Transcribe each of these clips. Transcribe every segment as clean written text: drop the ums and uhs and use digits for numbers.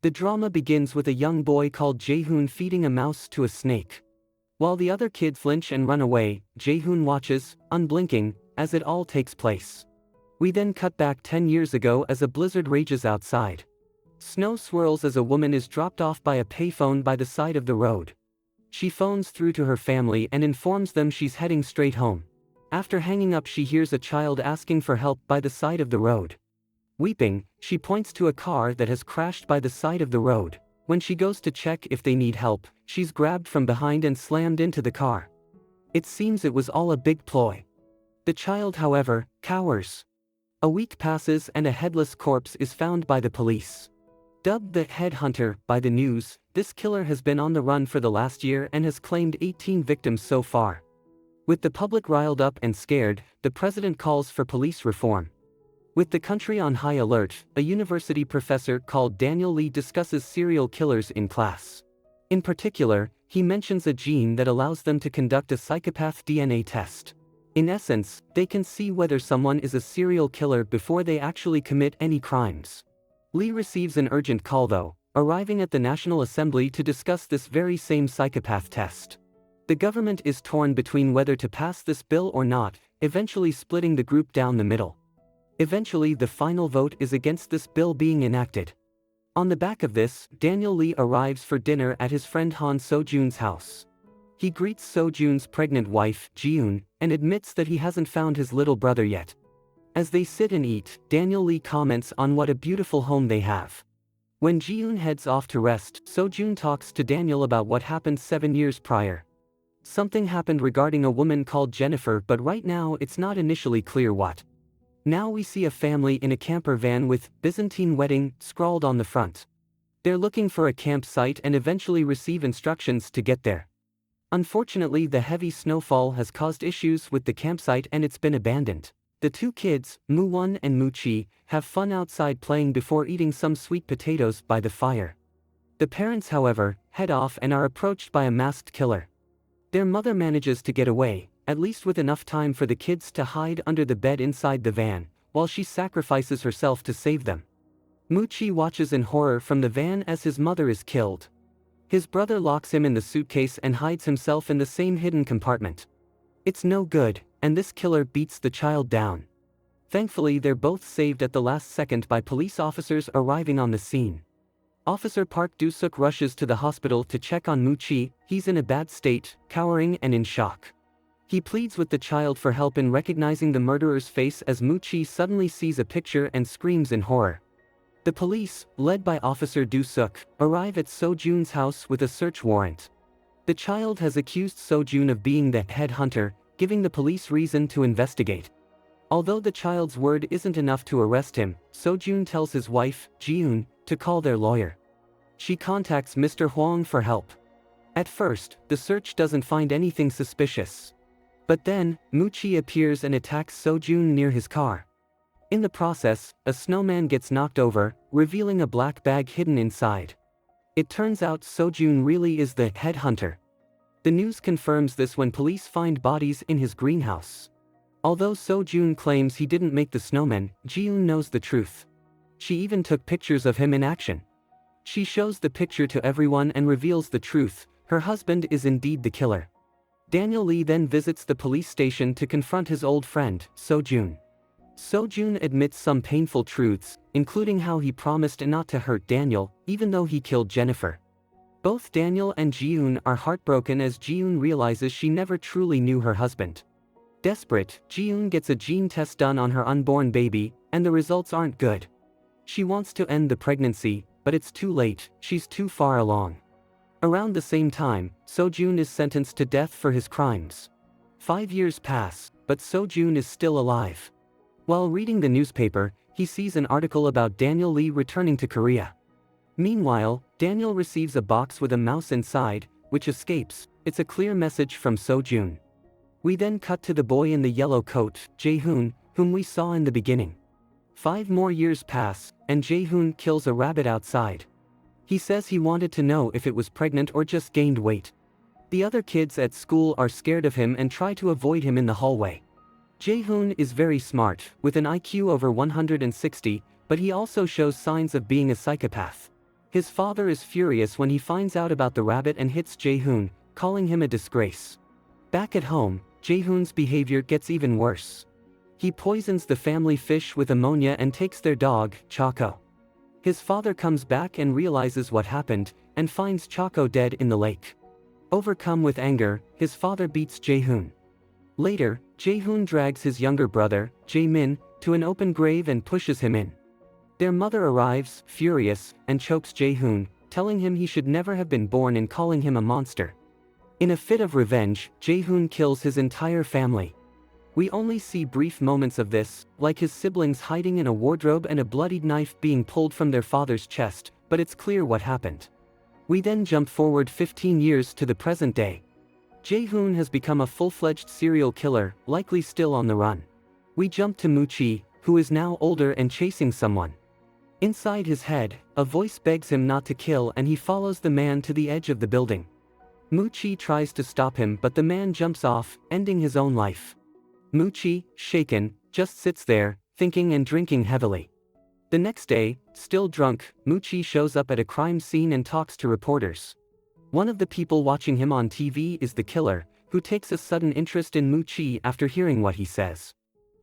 The drama begins with a young boy called Jae-hoon feeding a mouse to a snake. While the other kids flinch and run away, Jae-hoon watches, unblinking, as it all takes place. We then cut back 10 years ago as a blizzard rages outside. Snow swirls as a woman is dropped off by a payphone by the side of the road. She phones through to her family and informs them she's heading straight home. After hanging up, she hears a child asking for help by the side of the road. Weeping, she points to a car that has crashed by the side of the road. When she goes to check if they need help, she's grabbed from behind and slammed into the car. It seems it was all a big ploy. The child, however, cowers. A week passes and a headless corpse is found by the police. Dubbed the headhunter by the news, this killer has been on the run for the last year and has claimed 18 victims so far. With the public riled up and scared, the president calls for police reform. With the country on high alert, a university professor called Daniel Lee discusses serial killers in class. In particular, he mentions a gene that allows them to conduct a psychopath DNA test. In essence, they can see whether someone is a serial killer before they actually commit any crimes. Lee receives an urgent call though, arriving at the National Assembly to discuss this very same psychopath test. The government is torn between whether to pass this bill or not, eventually splitting the group down the middle. Eventually, the final vote is against this bill being enacted. On the back of this, Daniel Lee arrives for dinner at his friend Han So-jun's house. He greets So-jun's pregnant wife, Ji-yoon, and admits that he hasn't found his little brother yet. As they sit and eat, Daniel Lee comments on what a beautiful home they have. When Ji-yoon heads off to rest, So-jun talks to Daniel about what happened 7 years prior. Something happened regarding a woman called Jennifer, but right now it's not initially clear what. Now we see a family in a camper van with Byzantine wedding scrawled on the front. They're looking for a campsite and eventually receive instructions to get there. Unfortunately, the heavy snowfall has caused issues with the campsite and it's been abandoned. The two kids, Moo-won and Moo-chi, have fun outside playing before eating some sweet potatoes by the fire. The parents, however, head off and are approached by a masked killer. Their mother manages to get away, at least with enough time for the kids to hide under the bed inside the van, while she sacrifices herself to save them. Moo-chi watches in horror from the van as his mother is killed. His brother locks him in the suitcase and hides himself in the same hidden compartment. It's no good, and this killer beats the child down. Thankfully, they're both saved at the last second by police officers arriving on the scene. Officer Park Do-suk rushes to the hospital to check on Moo-chi. He's in a bad state, cowering and in shock. He pleads with the child for help in recognizing the murderer's face as Moo-chi suddenly sees a picture and screams in horror. The police, led by Officer Do-suk, arrive at So-jun's house with a search warrant. The child has accused So-jun of being the headhunter, giving the police reason to investigate. Although the child's word isn't enough to arrest him, So-jun tells his wife, Ji-yoon, to call their lawyer. She contacts Mr. Hwang for help. At first, the search doesn't find anything suspicious. But then, Moo-chi appears and attacks So-jun near his car. In the process, a snowman gets knocked over, revealing a black bag hidden inside. It turns out So-jun really is the headhunter. The news confirms this when police find bodies in his greenhouse. Although So-jun claims he didn't make the snowman, Ji-yoon knows the truth. She even took pictures of him in action. She shows the picture to everyone and reveals the truth: her husband is indeed the killer. Daniel Lee then visits the police station to confront his old friend, So-jun. So-jun admits some painful truths, including how he promised not to hurt Daniel, even though he killed Jennifer. Both Daniel and Ji-yoon are heartbroken as Ji-yoon realizes she never truly knew her husband. Desperate, Ji-yoon gets a gene test done on her unborn baby, and the results aren't good. She wants to end the pregnancy, but it's too late, she's too far along. Around the same time, So-jun is sentenced to death for his crimes. 5 years pass, but So-jun is still alive. While reading the newspaper, he sees an article about Daniel Lee returning to Korea. Meanwhile, Daniel receives a box with a mouse inside, which escapes. It's a clear message from So-jun. We then cut to the boy in the yellow coat, Jae-hoon, whom we saw in the beginning. 5 more years pass, and Jae-hoon kills a rabbit outside. He says he wanted to know if it was pregnant or just gained weight. The other kids at school are scared of him and try to avoid him in the hallway. Jae-hoon is very smart, with an IQ over 160, but he also shows signs of being a psychopath. His father is furious when he finds out about the rabbit and hits Jae-hoon, calling him a disgrace. Back at home, Jae-hoon's behavior gets even worse. He poisons the family fish with ammonia and takes their dog, Choco. His father comes back and realizes what happened, and finds Choco dead in the lake. Overcome with anger, his father beats Jae-hoon. Later, Jae-hoon drags his younger brother, Jae-min, to an open grave and pushes him in. Their mother arrives, furious, and chokes Jae-hoon, telling him he should never have been born and calling him a monster. In a fit of revenge, Jae-hoon kills his entire family. We only see brief moments of this, like his siblings hiding in a wardrobe and a bloodied knife being pulled from their father's chest, but it's clear what happened. We then jump forward 15 years to the present day. Jae-hoon has become a full-fledged serial killer, likely still on the run. We jump to Moo-chi, who is now older and chasing someone. Inside his head, a voice begs him not to kill and he follows the man to the edge of the building. Moo-chi tries to stop him but the man jumps off, ending his own life. Moo-chi, shaken, just sits there, thinking and drinking heavily. The next day, still drunk, Moo-chi shows up at a crime scene and talks to reporters. One of the people watching him on TV is the killer, who takes a sudden interest in Moo-chi after hearing what he says.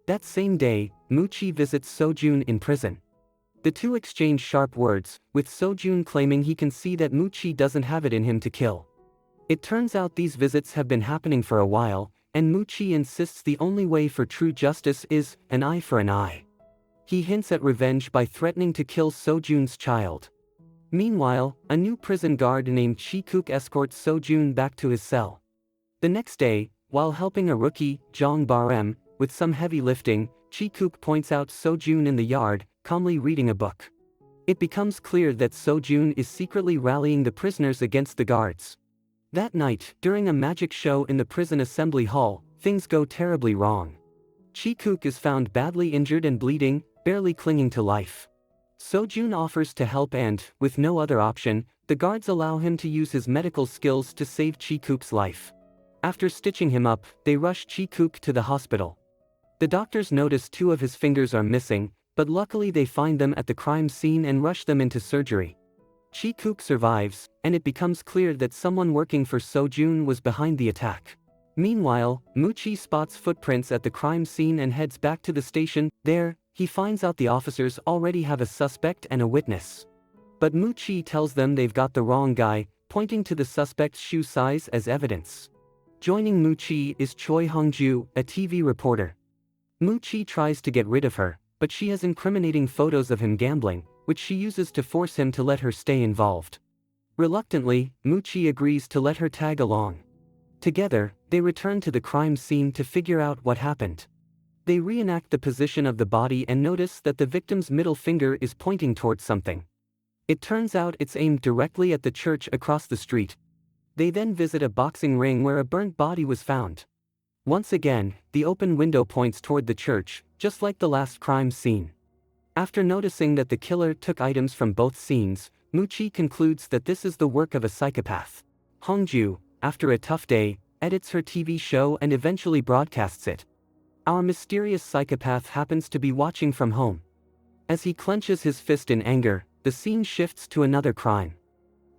That same day, Moo-chi visits Seo-jun in prison. The two exchange sharp words, with Seo-jun claiming he can see that Moo-chi doesn't have it in him to kill. It turns out these visits have been happening for a while, and Moo-chi insists the only way for true justice is an eye for an eye. He hints at revenge by threatening to kill Seo-jun's child. Meanwhile, a new prison guard named Chi-kook escorts Seo-jun back to his cell. The next day, while helping a rookie, Jung Ba Reum, with some heavy lifting, Chi-kook points out Seo-jun in the yard, calmly reading a book. It becomes clear that Seo-jun is secretly rallying the prisoners against the guards. That night, during a magic show in the prison assembly hall, things go terribly wrong. Chi-kook is found badly injured and bleeding, barely clinging to life. Seo-jun offers to help and, with no other option, the guards allow him to use his medical skills to save Chi-kook's life. After stitching him up, they rush Chi-kook to the hospital. The doctors notice 2 of his fingers are missing, but luckily they find them at the crime scene and rush them into surgery. Chi-kook survives, and it becomes clear that someone working for Seo-jun was behind the attack. Meanwhile, Moo-chi spots footprints at the crime scene and heads back to the station. There, he finds out the officers already have a suspect and a witness. But Moo-chi tells them they've got the wrong guy, pointing to the suspect's shoe size as evidence. Joining Moo-chi is Choi Hong-ju, a TV reporter. Moo-chi tries to get rid of her, but she has incriminating photos of him gambling, which she uses to force him to let her stay involved. Reluctantly, Moo-chi agrees to let her tag along. Together, they return to the crime scene to figure out what happened. They reenact the position of the body and notice that the victim's middle finger is pointing towards something. It turns out it's aimed directly at the church across the street. They then visit a boxing ring where a burnt body was found. Once again, the open window points toward the church, just like the last crime scene. After noticing that the killer took items from both scenes, Moo-chi concludes that this is the work of a psychopath. Hong-ju, after a tough day, edits her TV show and eventually broadcasts it. Our mysterious psychopath happens to be watching from home. As he clenches his fist in anger, the scene shifts to another crime.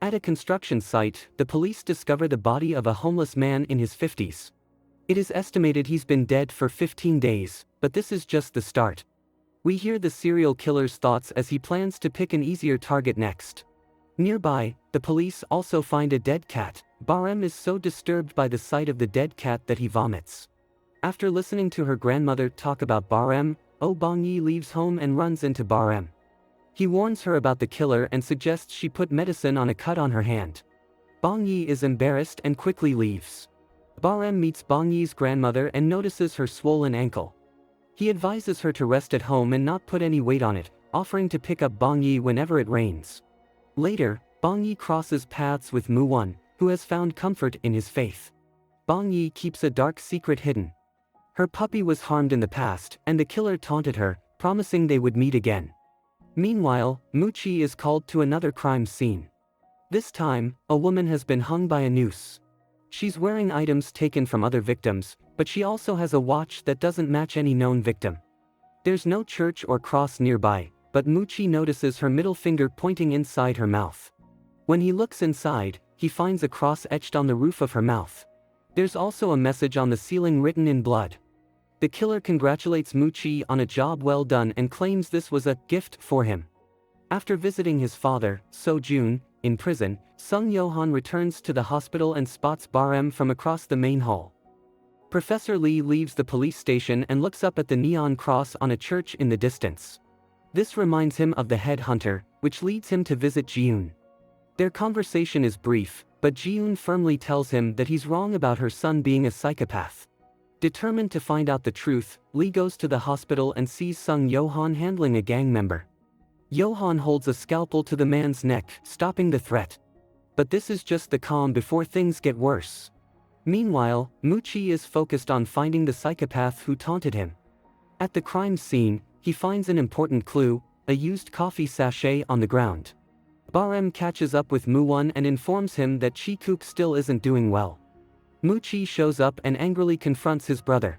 At a construction site, the police discover the body of a homeless man in his 50s. It is estimated he's been dead for 15 days, but this is just the start. We hear the serial killer's thoughts as he plans to pick an easier target next. Nearby, the police also find a dead cat. Ba Reum is so disturbed by the sight of the dead cat that he vomits. After listening to her grandmother talk about Ba Reum, Oh Bong-yi leaves home and runs into Ba Reum. He warns her about the killer and suggests she put medicine on a cut on her hand. Bong-yi is embarrassed and quickly leaves. Ba Reum meets Bong-yi's grandmother and notices her swollen ankle. He advises her to rest at home and not put any weight on it, offering to pick up Bong-yi whenever it rains. Later, Bong-yi crosses paths with Moo-won, who has found comfort in his faith. Bong-yi keeps a dark secret hidden. Her puppy was harmed in the past, and the killer taunted her, promising they would meet again. Meanwhile, Moo-chi is called to another crime scene. This time, a woman has been hung by a noose. She's wearing items taken from other victims, but she also has a watch that doesn't match any known victim. There's no church or cross nearby, but Moo-chi notices her middle finger pointing inside her mouth. When he looks inside, he finds a cross etched on the roof of her mouth. There's also a message on the ceiling written in blood. The killer congratulates Mu-chi on a job well done and claims this was a gift for him. After visiting his father, So-jun, in prison, Sung Yo-han returns to the hospital and spots Ba Reum from across the main hall. Professor Lee leaves the police station and looks up at the neon cross on a church in the distance. This reminds him of the headhunter, which leads him to visit Ji-yoon. Their conversation is brief, but Ji-yoon firmly tells him that he's wrong about her son being a psychopath. Determined to find out the truth, Lee goes to the hospital and sees Sung Yo-han handling a gang member. Yo-han holds a scalpel to the man's neck, stopping the threat. But this is just the calm before things get worse. Meanwhile, Mu-chi is focused on finding the psychopath who taunted him. At the crime scene, he finds an important clue, a used coffee sachet on the ground. Ba Reum catches up with Mu-won and informs him that Chi-kook still isn't doing well. Mu-chi shows up and angrily confronts his brother.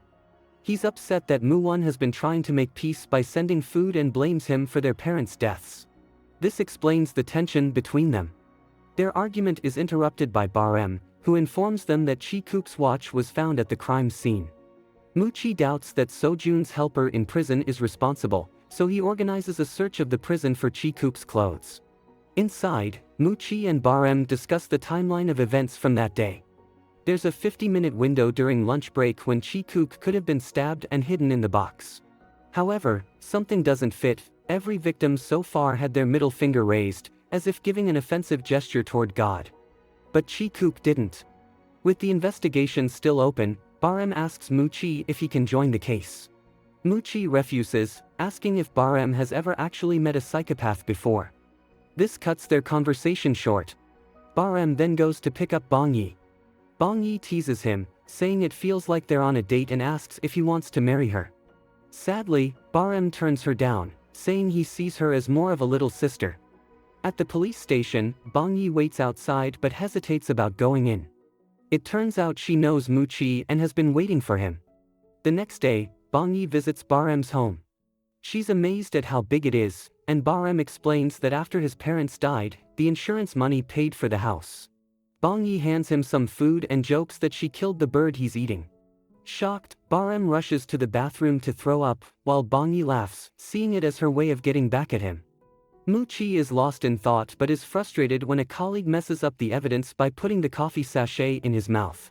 He's upset that Mu-won has been trying to make peace by sending food and blames him for their parents' deaths. This explains the tension between them. Their argument is interrupted by Ba Reum, who informs them that Chi-kook's watch was found at the crime scene. Mu-chi doubts that So-jun's helper in prison is responsible, so he organizes a search of the prison for Chi-kook's clothes. Inside, Mu-chi and Ba Reum discuss the timeline of events from that day. There's a 50-minute window during lunch break when Chi-kook could have been stabbed and hidden in the box. However, something doesn't fit. Every victim so far had their middle finger raised, as if giving an offensive gesture toward God. But Chi-kook didn't. With the investigation still open, Ba Reum asks Mu-chi if he can join the case. Mu-chi refuses, asking if Ba Reum has ever actually met a psychopath before. This cuts their conversation short. Ba Reum then goes to pick up Bong-yi. Bong-yi teases him, saying it feels like they're on a date and asks if he wants to marry her. Sadly, Ba Reum turns her down, saying he sees her as more of a little sister. At the police station, Bong-yi waits outside but hesitates about going in. It turns out she knows Mu-chi and has been waiting for him. The next day, Bong-yi visits Ba Reum's home. She's amazed at how big it is, and Ba Reum explains that after his parents died, the insurance money paid for the house. Bong-yi hands him some food and jokes that she killed the bird he's eating. Shocked, Ba Reum rushes to the bathroom to throw up, while Bong-yi laughs, seeing it as her way of getting back at him. Mu-chi is lost in thought but is frustrated when a colleague messes up the evidence by putting the coffee sachet in his mouth.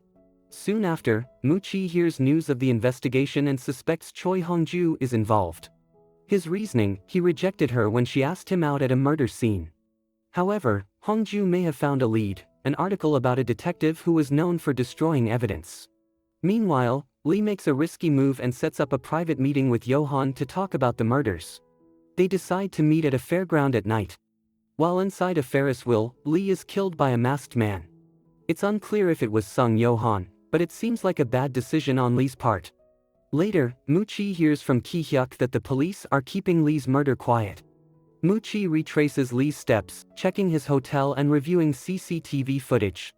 Soon after, Mu-chi hears news of the investigation and suspects Choi Hong-ju is involved. His reasoning, he rejected her when she asked him out at a murder scene. However, Hong-ju may have found a lead, an article about a detective who was known for destroying evidence. Meanwhile, Lee makes a risky move and sets up a private meeting with Yo-han to talk about the murders. They decide to meet at a fairground at night. While inside a Ferris wheel, Lee is killed by a masked man. It's unclear if it was Sung Yo-han, but it seems like a bad decision on Lee's part. Later, Mu-chi hears from Ki-hyuk that the police are keeping Lee's murder quiet. Mu-chi retraces Lee's steps, checking his hotel and reviewing CCTV footage.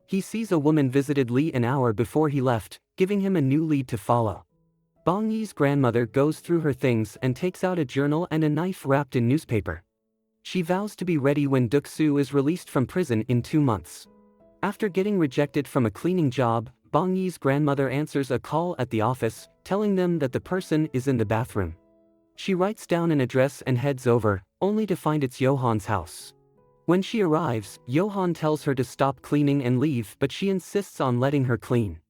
He sees a woman visited Lee an hour before he left, giving him a new lead to follow. Bong-yi's grandmother goes through her things and takes out a journal and a knife wrapped in newspaper. She vows to be ready when Duk-soo is released from prison in 2 months. After getting rejected from a cleaning job, Bong-yi's grandmother answers a call at the office, telling them that the person is in the bathroom. She writes down an address and heads over, only to find it's Yo-han's house. When she arrives, Yo-han tells her to stop cleaning and leave, but she insists on letting her clean.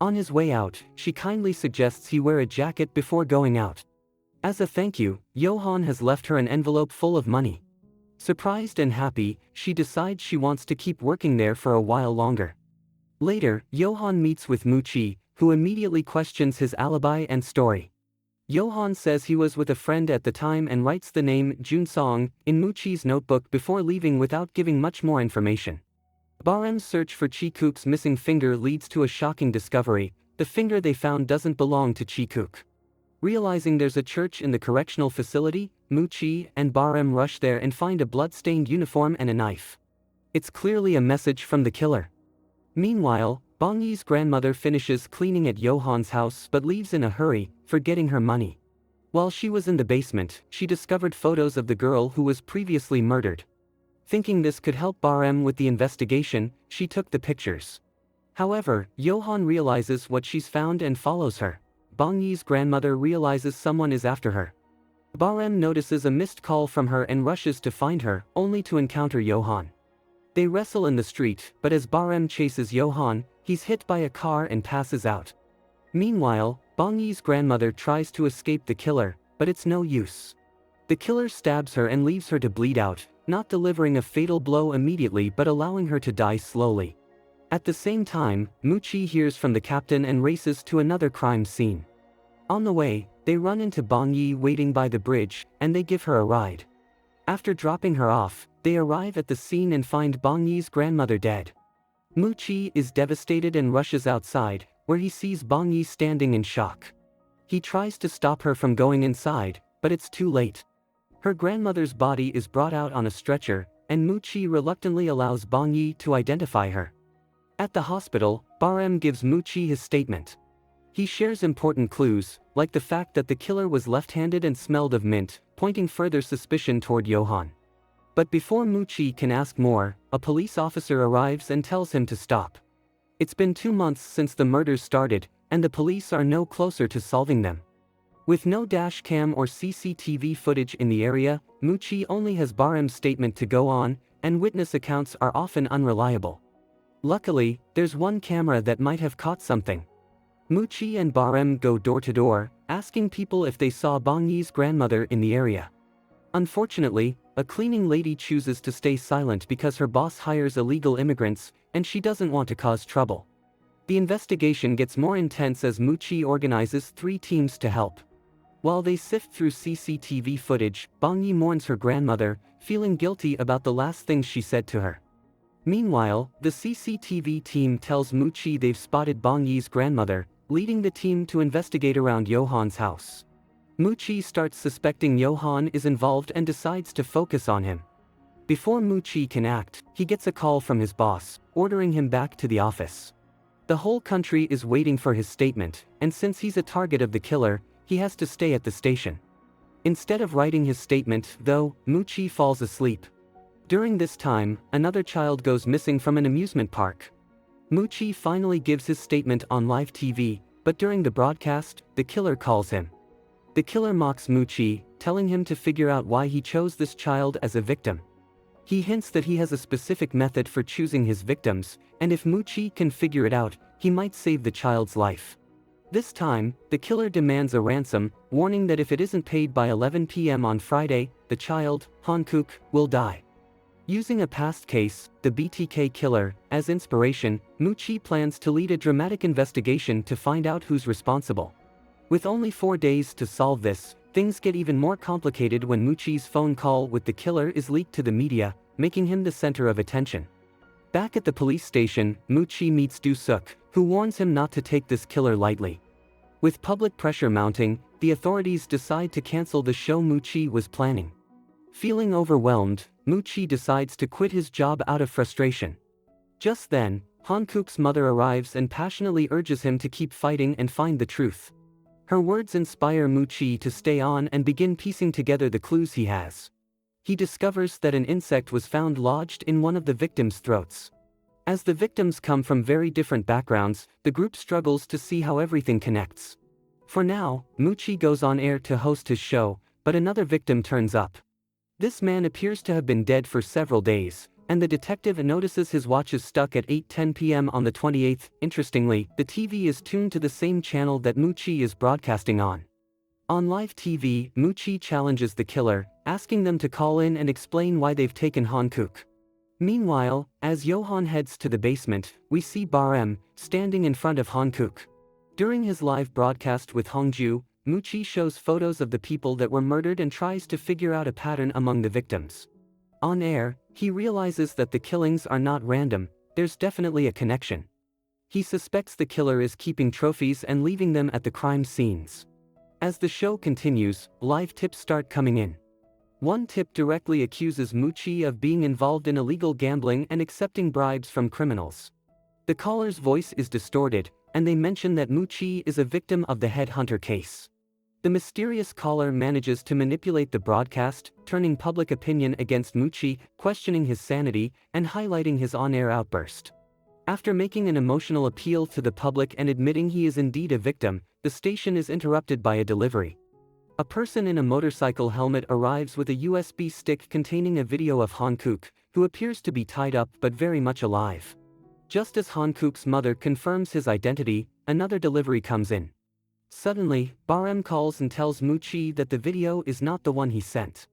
On his way out, she kindly suggests he wear a jacket before going out. As a thank you, Yo-han has left her an envelope full of money. Surprised and happy, she decides she wants to keep working there for a while longer. Later, Yo-han meets with Mu-chi, who immediately questions his alibi and story. Yo-han says he was with a friend at the time and writes the name Jun-song in Mu-chi's notebook before leaving without giving much more information. Ba Reum's search for Chi-kook's missing finger leads to a shocking discovery: the finger they found doesn't belong to Chi-kook. Realizing there's a church in the correctional facility, Mu-chi and Ba Reum rush there and find a blood-stained uniform and a knife. It's clearly a message from the killer. Meanwhile, Bong-yi's grandmother finishes cleaning at Yo-han's house but leaves in a hurry, forgetting her money. While she was in the basement, she discovered photos of the girl who was previously murdered. Thinking this could help Ba Reum with the investigation, she took the pictures. However, Johan realizes what she's found and follows her. Bong Yi's grandmother realizes someone is after her. Ba Reum notices a missed call from her and rushes to find her, only to encounter Johan. They wrestle in the street, but as Ba Reum chases Johan, he's hit by a car and passes out. Meanwhile, Bong Yi's grandmother tries to escape the killer, but it's no use. The killer stabs her and leaves her to bleed out, not delivering a fatal blow immediately but allowing her to die slowly. At the same time, Muchi hears from the captain and races to another crime scene. On the way, they run into Bong Yi waiting by the bridge, and they give her a ride. After dropping her off, they arrive at the scene and find Bong Yi's grandmother dead. Muchi is devastated and rushes outside, where he sees Bong Yi standing in shock. He tries to stop her from going inside, but it's too late. Her grandmother's body is brought out on a stretcher, and Muchi reluctantly allows Bong Yi to identify her. At the hospital, Ba Reum gives Muchi his statement. He shares important clues, like the fact that the killer was left-handed and smelled of mint, pointing further suspicion toward Johan. But before Muchi can ask more, a police officer arrives and tells him to stop. It's been 2 months since the murders started, and the police are no closer to solving them. With no dash cam or CCTV footage in the area, Muchi only has Ba Reum's statement to go on, and witness accounts are often unreliable. Luckily, there's one camera that might have caught something. Muchi and Ba Reum go door to door, asking people if they saw Bong Yi's grandmother in the area. Unfortunately, a cleaning lady chooses to stay silent because her boss hires illegal immigrants, and she doesn't want to cause trouble. The investigation gets more intense as Muchi organizes 3 teams to help. While they sift through CCTV footage, Bong Yi mourns her grandmother, feeling guilty about the last things she said to her. Meanwhile, the CCTV team tells Muchi they've spotted Bong Yi's grandmother, leading the team to investigate around Johan's house. Muchi starts suspecting Johan is involved and decides to focus on him. Before Muchi can act, he gets a call from his boss, ordering him back to the office. The whole country is waiting for his statement, and since he's a target of the killer, he has to stay at the station. Instead of writing his statement, though, Muchi falls asleep. During this time, another child goes missing from an amusement park. Muchi finally gives his statement on live TV, but during the broadcast, the killer calls him. The killer mocks Muchi, telling him to figure out why he chose this child as a victim. He hints that he has a specific method for choosing his victims, and if Muchi can figure it out, he might save the child's life. This time, the killer demands a ransom, warning that if it isn't paid by 11 p.m. on Friday, the child, Hankook, will die. Using a past case, the BTK killer, as inspiration, Muchi plans to lead a dramatic investigation to find out who's responsible. With only 4 days to solve this, things get even more complicated when Muchi's phone call with the killer is leaked to the media, making him the center of attention. Back at the police station, Muchi meets Do-suk, who warns him not to take this killer lightly. With public pressure mounting, the authorities decide to cancel the show Muchi was planning. Feeling overwhelmed, Muchi decides to quit his job out of frustration. Just then, Hankook's mother arrives and passionately urges him to keep fighting and find the truth. Her words inspire Muchi to stay on and begin piecing together the clues he has. He discovers that an insect was found lodged in one of the victims' throats. As the victims come from very different backgrounds, the group struggles to see how everything connects. For now, Muchi goes on air to host his show, but another victim turns up. This man appears to have been dead for several days, and the detective notices his watch is stuck at 8:10 p.m. on the 28th. Interestingly, the TV is tuned to the same channel that Muchi is broadcasting on. On live TV, Muchi challenges the killer, asking them to call in and explain why they've taken Hankook. Meanwhile, as Johan heads to the basement, we see Ba Reum standing in front of Hankook. During his live broadcast with Hongju, Muchi shows photos of the people that were murdered and tries to figure out a pattern among the victims. On air, he realizes that the killings are not random, there's definitely a connection. He suspects the killer is keeping trophies and leaving them at the crime scenes. As the show continues, live tips start coming in. One tip directly accuses Muchi of being involved in illegal gambling and accepting bribes from criminals. The caller's voice is distorted, and they mention that Muchi is a victim of the headhunter case. The mysterious caller manages to manipulate the broadcast, turning public opinion against Muchi, questioning his sanity, and highlighting his on-air outburst. After making an emotional appeal to the public and admitting he is indeed a victim, the station is interrupted by a delivery. A person in a motorcycle helmet arrives with a USB stick containing a video of Hankook, who appears to be tied up but very much alive. Just as Hankook's mother confirms his identity, another delivery comes in. Suddenly, Ba Reum calls and tells Muchi that the video is not the one he sent.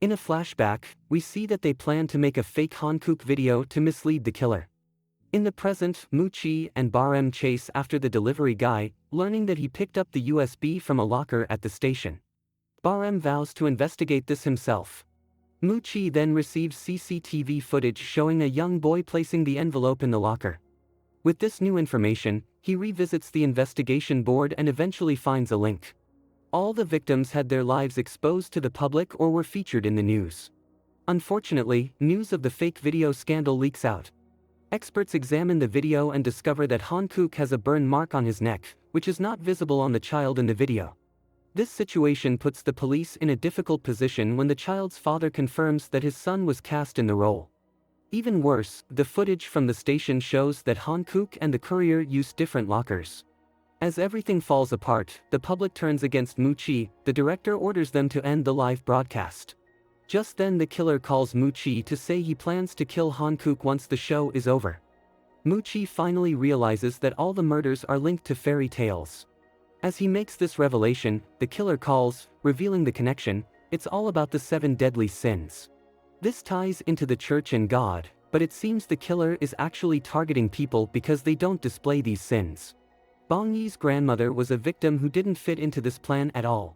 In a flashback, we see that they plan to make a fake Hankook video to mislead the killer. In the present, Muchi and Ba Reum chase after the delivery guy, learning that he picked up the USB from a locker at the station. Ba Reum vows to investigate this himself. Muchi then receives CCTV footage showing a young boy placing the envelope in the locker. With this new information, he revisits the investigation board and eventually finds a link. All the victims had their lives exposed to the public or were featured in the news. Unfortunately, news of the fake video scandal leaks out. Experts examine the video and discover that Hankook has a burn mark on his neck, which is not visible on the child in the video. This situation puts the police in a difficult position when the child's father confirms that his son was cast in the role. Even worse, the footage from the station shows that Hankook and the courier used different lockers. As everything falls apart, the public turns against Muchi. The director orders them to end the live broadcast. Just then the killer calls Muchi to say he plans to kill Hankook once the show is over. Muchi finally realizes that all the murders are linked to fairy tales. As he makes this revelation, the killer calls, revealing the connection. It's all about the 7 deadly sins. This ties into the church and God, but it seems the killer is actually targeting people because they don't display these sins. Bong Yi's grandmother was a victim who didn't fit into this plan at all.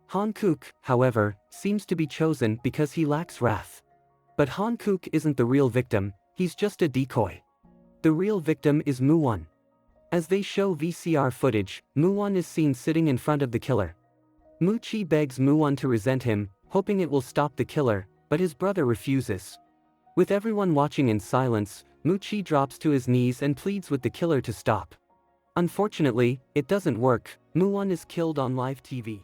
Hankook, however, seems to be chosen because he lacks wrath. But Hankook isn't the real victim, he's just a decoy. The real victim is Muwon. As they show VCR footage, Muwon is seen sitting in front of the killer. Muchi begs Muwon to resent him, hoping it will stop the killer, but his brother refuses. With everyone watching in silence, Muchi drops to his knees and pleads with the killer to stop. Unfortunately, it doesn't work. Muwon is killed on live TV.